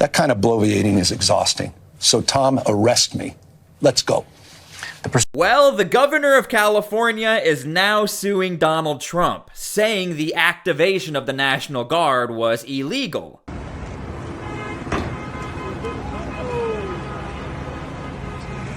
That kind of bloviating is exhausting. So, Tom, arrest me. Let's go. Well, the governor of California is now suing Donald Trump, saying the activation of the National Guard was illegal.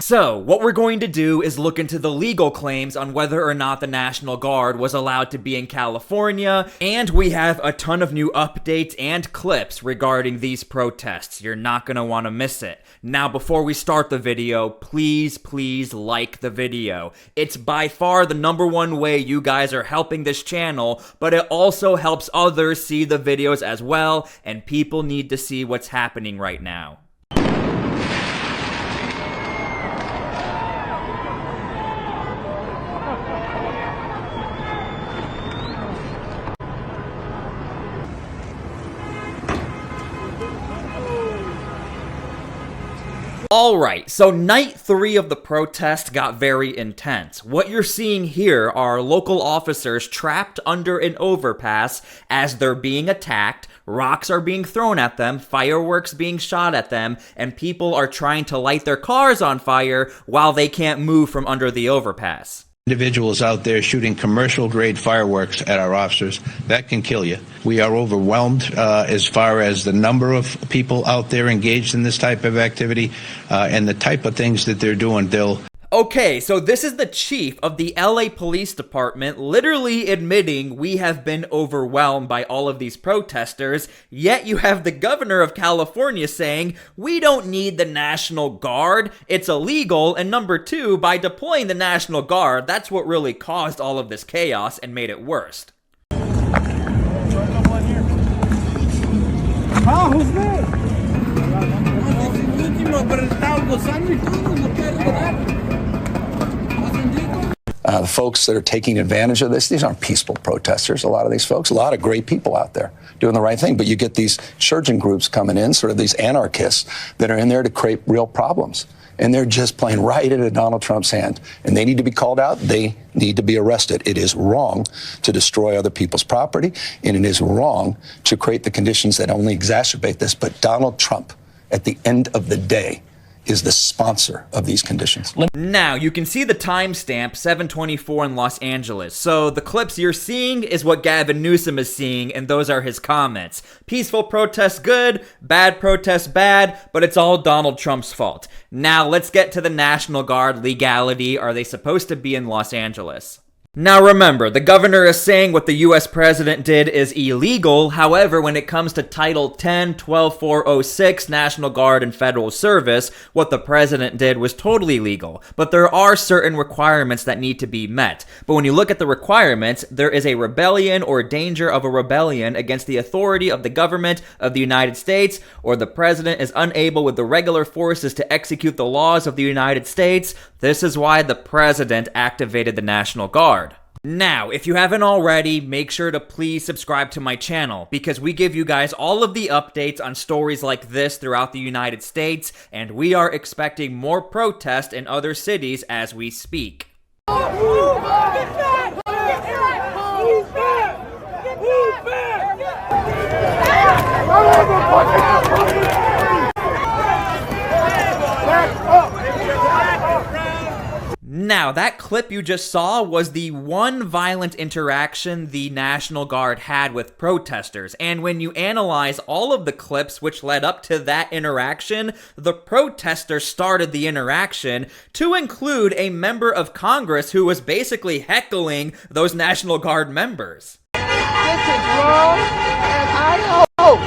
So, what we're going to do is look into the legal claims on whether or not the National Guard was allowed to be in California, and we have a ton of new updates and clips regarding these protests. You're not going to want to miss it. Now, before we start the video, please like the video. It's by far the #1 way you guys are helping this channel, but it also helps others see the videos as well, and people need to see what's happening right now. Alright, so night 3 of the protest got very intense. What you're seeing here are local officers trapped under an overpass as they're being attacked, rocks are being thrown at them, fireworks being shot at them, and people are trying to light their cars on fire while they can't move from under the overpass. Individuals out there shooting commercial-grade fireworks at our officers, that can kill you. We are overwhelmed as far as the number of people out there engaged in this type of activity and the type of things that they're doing. Okay, so this is the chief of the LA Police Department literally admitting we have been overwhelmed by all of these protesters, yet you have the governor of California saying, we don't need the National Guard, it's illegal, and number 2, by deploying the National Guard, that's what really caused all of this chaos and made it worse. Who's there? The folks that are taking advantage of this, these aren't peaceful protesters, a lot of these folks, a lot of great people out there doing the right thing. But you get these insurgent groups coming in, sort of these anarchists that are in there to create real problems. And they're just playing right into Donald Trump's hand. And they need to be called out. They need to be arrested. It is wrong to destroy other people's property, and it is wrong to create the conditions that only exacerbate this. But Donald Trump, at the end of the day, is the sponsor of these conditions. Now, you can see the timestamp 7:24 in Los Angeles. So the clips you're seeing is what Gavin Newsom is seeing, and those are his comments. Peaceful protest good, bad protest bad, but it's all Donald Trump's fault. Now, let's get to the National Guard legality. Are they supposed to be in Los Angeles? Now remember, the governor is saying what the US president did is illegal. However, when it comes to Title 10, 12406, National Guard and Federal Service, what the president did was totally legal. But there are certain requirements that need to be met. But when you look at the requirements, there is a rebellion or danger of a rebellion against the authority of the government of the United States, or the president is unable with the regular forces to execute the laws of the United States. This is why the president activated the National Guard. Now, if you haven't already, make sure to please subscribe to my channel, because we give you guys all of the updates on stories like this throughout the United States, and we are expecting more protests in other cities as we speak. Now, that clip you just saw was the one violent interaction the National Guard had with protesters, and when you analyze all of the clips which led up to that interaction, the protesters started the interaction, to include a member of Congress who was basically heckling those National Guard members. This is wrong, and I hope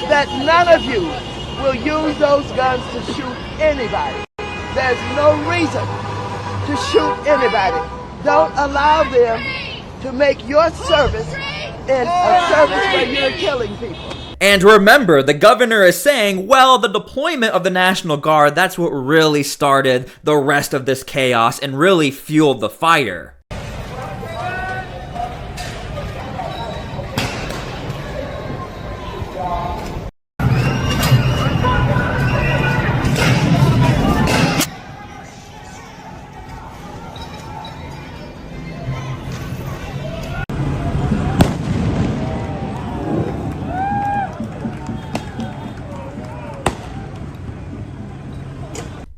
that none of you will use those guns to shoot anybody. There's no reason to shoot anybody. Don't allow them to make your service in a service where you're killing people. And remember, the governor is saying, well, the deployment of the National Guard, that's what really started the rest of this chaos and really fueled the fire.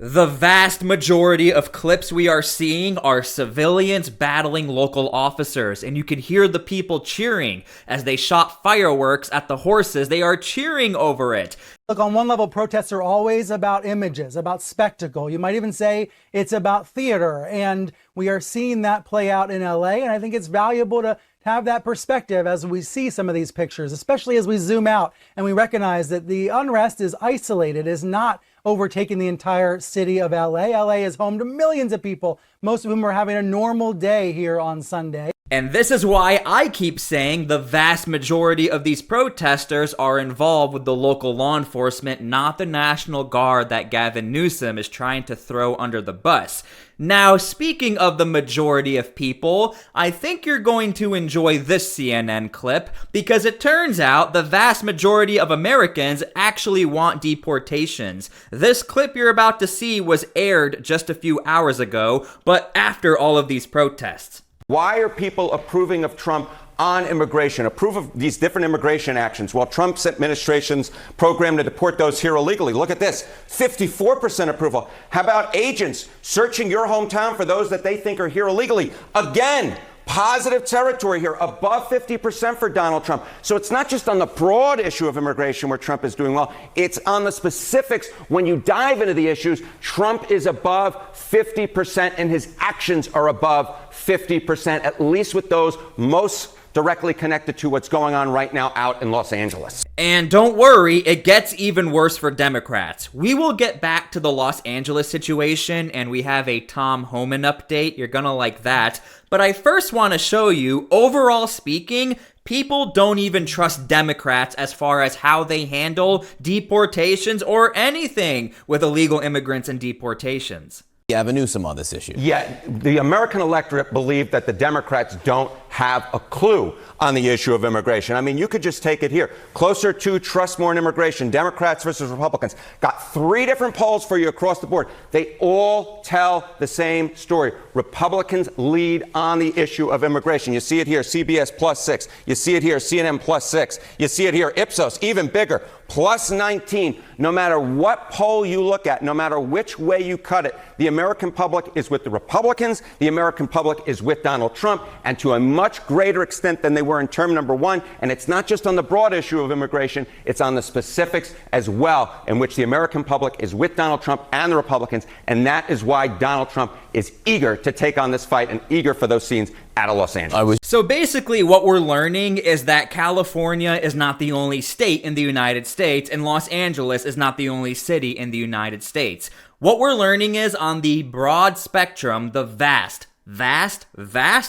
The vast majority of clips we are seeing are civilians battling local officers, and you can hear the people cheering as they shot fireworks at the horses. They are cheering over it. Look, on one level, protests are always about images, about spectacle. You might even say it's about theater, and we are seeing that play out in LA, and I think it's valuable to have that perspective as we see some of these pictures, especially as we zoom out and we recognize that the unrest is isolated, is not overtaking the entire city of LA. LA is home to millions of people, most of whom are having a normal day here on Sunday. And this is why I keep saying the vast majority of these protesters are involved with the local law enforcement, not the National Guard that Gavin Newsom is trying to throw under the bus. Now, speaking of the majority of people, I think you're going to enjoy this CNN clip because it turns out the vast majority of Americans actually want deportations. This clip you're about to see was aired just a few hours ago, but after all of these protests. Why are people approving of Trump on immigration, approve of these different immigration actions, while Trump's administration's program to deport those here illegally? Look at this, 54% approval. How about agents searching your hometown for those that they think are here illegally? Again, positive territory here, above 50% for Donald Trump. So it's not just on the broad issue of immigration where Trump is doing well, it's on the specifics. When you dive into the issues, Trump is above 50% and his actions are above 50%, at least with those most directly connected to what's going on right now out in Los Angeles. And don't worry, it gets even worse for Democrats. We will get back to the Los Angeles situation, and we have a Tom Homan update. You're gonna like that. But I first want to show you, overall speaking, people don't even trust Democrats as far as how they handle deportations or anything with illegal immigrants and deportations. Gavin Newsom on this issue. Yeah, the American electorate believe that the Democrats don't have a clue on the issue of immigration. I mean, you could just take it here. Closer to trust more in immigration, Democrats versus Republicans. Got 3 different polls for you across the board. They all tell the same story. Republicans lead on the issue of immigration. You see it here, CBS +6. You see it here, CNN +6. You see it here, Ipsos, even bigger, +19. No matter what poll you look at, no matter which way you cut it, the American public is with the Republicans, the American public is with Donald Trump, and to a much greater extent than they were in term number 1. And it's not just on the broad issue of immigration, it's on the specifics as well, in which the American public is with Donald Trump and the Republicans. And that is why Donald Trump is eager to take on this fight and eager for those scenes out of Los Angeles. So basically what we're learning is that California is not the only state in the United States, and Los Angeles is not the only city in the United States. What we're learning is on the broad spectrum, the vast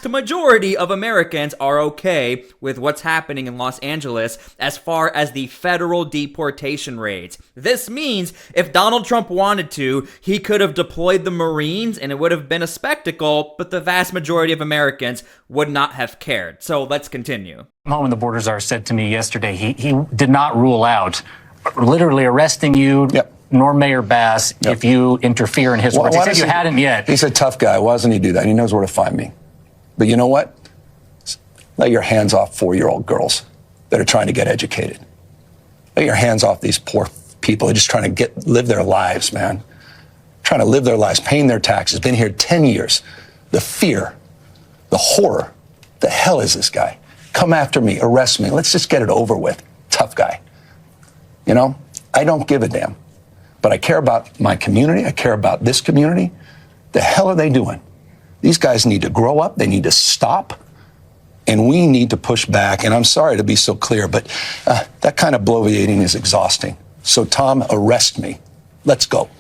majority of Americans are okay with what's happening in Los Angeles as far as the federal deportation raids. This means if Donald Trump wanted to, he could have deployed the Marines and it would have been a spectacle, but the vast majority of Americans would not have cared. So let's continue. Home and the Borders Czar said to me yesterday, he did not rule out literally arresting you. Yep. Nor Mayor Bass, if you interfere in his words. He said you hadn't yet. He's a tough guy. Why doesn't he do that? He knows where to find me. But you know what? Let your hands off 4-year-old girls that are trying to get educated. Let your hands off these poor people. They're just trying to live their lives, man. Trying to live their lives, paying their taxes. Been here 10 years. The fear, the horror. The hell is this guy? Come after me, arrest me. Let's just get it over with. Tough guy. You know, I don't give a damn. But I care about my community. I care about this community. The hell are they doing? These guys need to grow up. They need to stop. And we need to push back. And I'm sorry to be so clear, but that kind of bloviating is exhausting. So, Tom, arrest me. Let's go.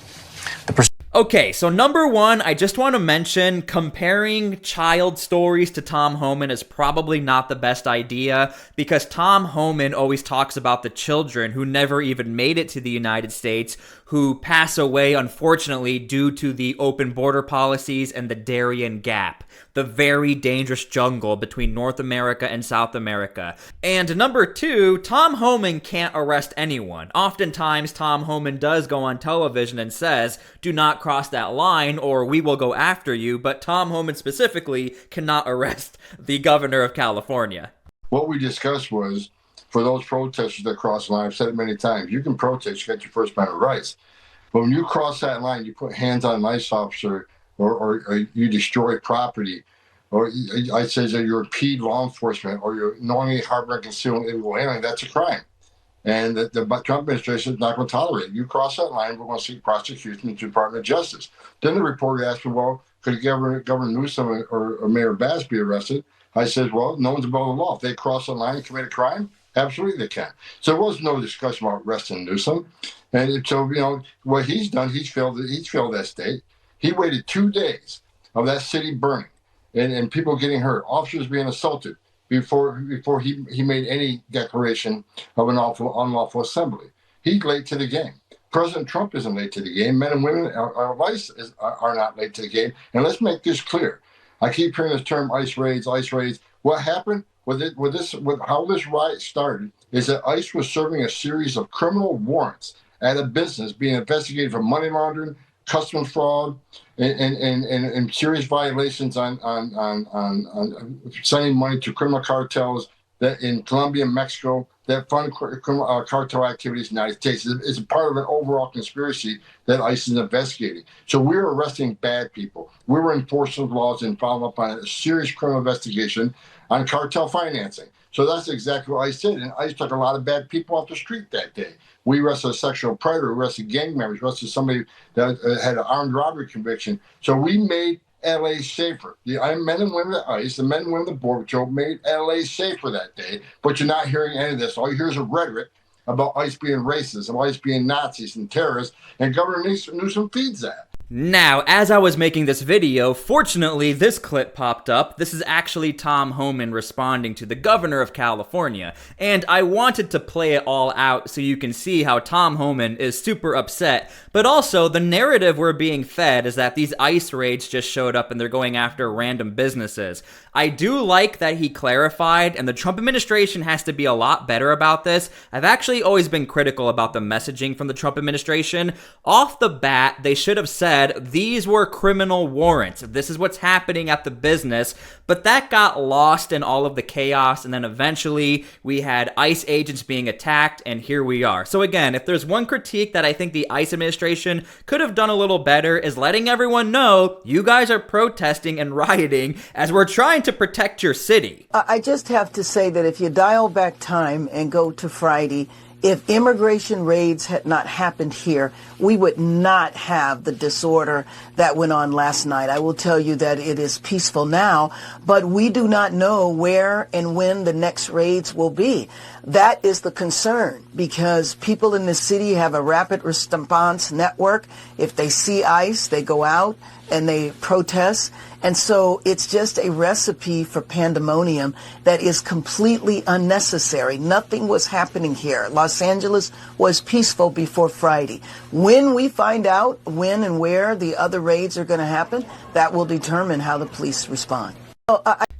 Okay, so number 1, I just want to mention comparing child stories to Tom Homan is probably not the best idea because Tom Homan always talks about the children who never even made it to the United States, who pass away, unfortunately, due to the open border policies and the Darien Gap, the very dangerous jungle between North America and South America. And number 2, Tom Homan can't arrest anyone. Oftentimes, Tom Homan does go on television and says, do not cross that line or we will go after you, but Tom Homan specifically cannot arrest the governor of California. What we discussed was, for those protesters that cross the line, I've said it many times, you can protest, you got your First Amendment rights. But when you cross that line, you put hands on an ICE officer, or you destroy property, or I say that you're impede law enforcement, or you're knowingly harboring, concealing illegal alien, that's a crime. And the Trump administration is not going to tolerate it. You cross that line, we're going to seek prosecution in the Department of Justice. Then the reporter asked me, well, could Governor Newsom or Mayor Bass be arrested? I said, well, no one's above the law. If they cross the line and commit a crime, absolutely they can. So there was no discussion about arresting Newsom. And so, what he's done, he's failed that state. He waited 2 days of that city burning and people getting hurt, officers being assaulted, before he made any declaration of an unlawful assembly. He's late to the game. President Trump isn't late to the game. Men and women are not late to the game. And let's make this clear. I keep hearing this term ICE raids, ICE raids. What happened with how this riot started is that ICE was serving a series of criminal warrants at a business being investigated for money laundering, customs fraud, and serious violations on sending money to criminal cartels that in Colombia and Mexico that fund criminal cartel activities in the United States. It's a part of an overall conspiracy that ICE is investigating. So we're arresting bad people. We were enforcing laws and following up on a serious criminal investigation on cartel financing. So that's exactly what ICE did. And ICE took a lot of bad people off the street that day. We arrested a sexual predator, arrested gang members, arrested somebody that had an armed robbery conviction. So we made LA safer. The men and women at ICE, the men and women of the Border Patrol made LA safer that day. But you're not hearing any of this. All you hear is a rhetoric about ICE being racist, and ICE being Nazis and terrorists, and Governor Newsom feeds that. Now, as I was making this video, fortunately this clip popped up. This is actually Tom Homan responding to the governor of California, and I wanted to play it all out so you can see how Tom Homan is super upset, but also the narrative we're being fed is that these ICE raids just showed up and they're going after random businesses. I do like that he clarified, and the Trump administration has to be a lot better about this. I've actually always been critical about the messaging from the Trump administration. Off the bat, they should have said these were criminal warrants. This is what's happening at the business, but that got lost in all of the chaos, and then eventually we had ICE agents being attacked, and here we are. So again, if there's one critique that I think the ICE administration could have done a little better is letting everyone know you guys are protesting and rioting as we're trying to protect your city. I just have to say that if you dial back time and go to Friday, if immigration raids had not happened here, we would not have the disorder that went on last night. I will tell you that it is peaceful now, but we do not know where and when the next raids will be. That is the concern, because people in the city have a rapid response network. If they see ICE, they go out and they protest. And so it's just a recipe for pandemonium that is completely unnecessary. Nothing was happening here. Los Angeles was peaceful before Friday. When we find out when and where the other raids are going to happen, that will determine how the police respond.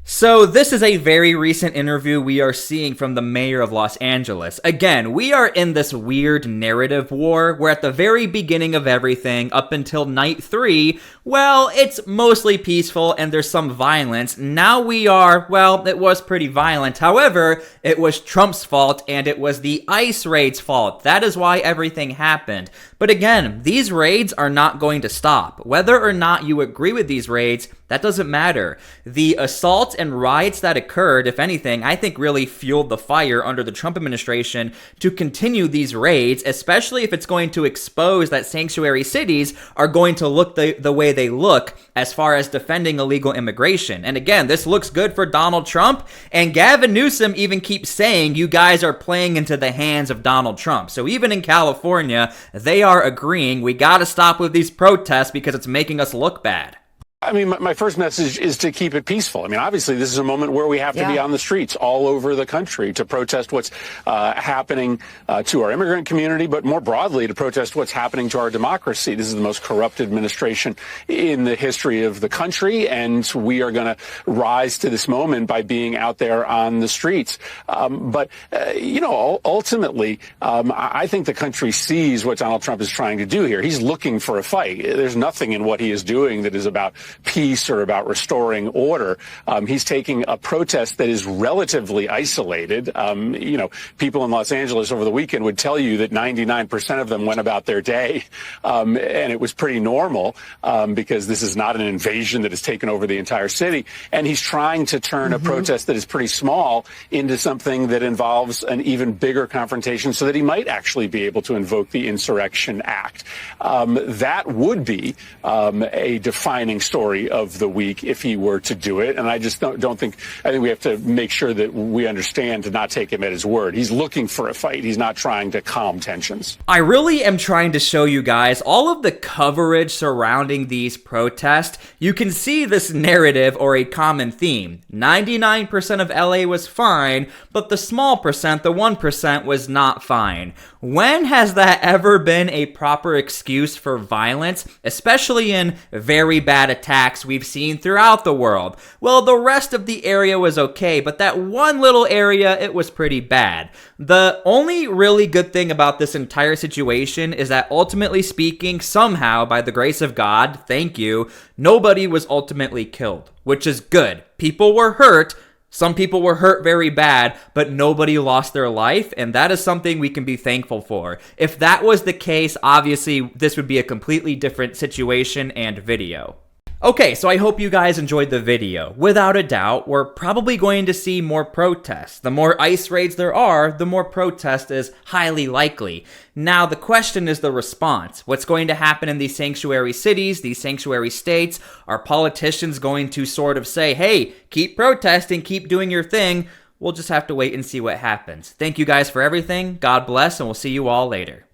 So this is a very recent interview we are seeing from the mayor of Los Angeles. Again, we are in this weird narrative war where at the very beginning of everything, up until night 3, well, it's mostly peaceful and there's some violence. Now we are, well, it was pretty violent. However, it was Trump's fault and it was the ICE raids' fault. That is why everything happened. But again, these raids are not going to stop. Whether or not you agree with these raids, that doesn't matter. The assaults and riots that occurred, if anything, I think really fueled the fire under the Trump administration to continue these raids, especially if it's going to expose that sanctuary cities are going to look the way they look as far as defending illegal immigration. And again, this looks good for Donald Trump, and Gavin Newsom even keeps saying you guys are playing into the hands of Donald Trump. So even in California, they are agreeing we got to stop with these protests because it's making us look bad. I mean, my first message is to keep it peaceful. I mean, obviously, this is a moment where we have to be on the streets all over the country to protest what's happening to our immigrant community, but more broadly to protest what's happening to our democracy. This is the most corrupt administration in the history of the country, and we are going to rise to this moment by being out there on the streets. But ultimately, I think the country sees what Donald Trump is trying to do here. He's looking for a fight. There's nothing in what he is doing that is about peace or about restoring order. He's taking a protest that is relatively isolated. People in Los Angeles over the weekend would tell you that 99% of them went about their day, and it was pretty normal because this is not an invasion that has taken over the entire city. And he's trying to turn a protest that is pretty small into something that involves an even bigger confrontation so that he might actually be able to invoke the Insurrection Act. That would be a defining story of the week if he were to do it. And I just don't think, I think we have to make sure that we understand to not take him at his word. He's looking for a fight. He's not trying to calm tensions. I really am trying to show you guys all of the coverage surrounding these protests. You can see this narrative or a common theme. 99% of LA was fine, but the small percent, the 1%, was not fine. When has that ever been a proper excuse for violence, especially in very bad attacks we've seen throughout the world? Well, the rest of the area was okay, but that one little area, it was pretty bad. The only really good thing about this entire situation is that ultimately speaking, somehow, by the grace of God, thank you, nobody was ultimately killed, which is good. People were hurt. Some people were hurt very bad, but nobody lost their life, and that is something we can be thankful for. If that was the case, obviously, this would be a completely different situation and video. Okay, so I hope you guys enjoyed the video. Without a doubt, we're probably going to see more protests. The more ICE raids there are, the more protest is highly likely. Now, the question is the response. What's going to happen in these sanctuary cities, these sanctuary states? Are politicians going to sort of say, hey, keep protesting, keep doing your thing? We'll just have to wait and see what happens. Thank you guys for everything. God bless, and we'll see you all later.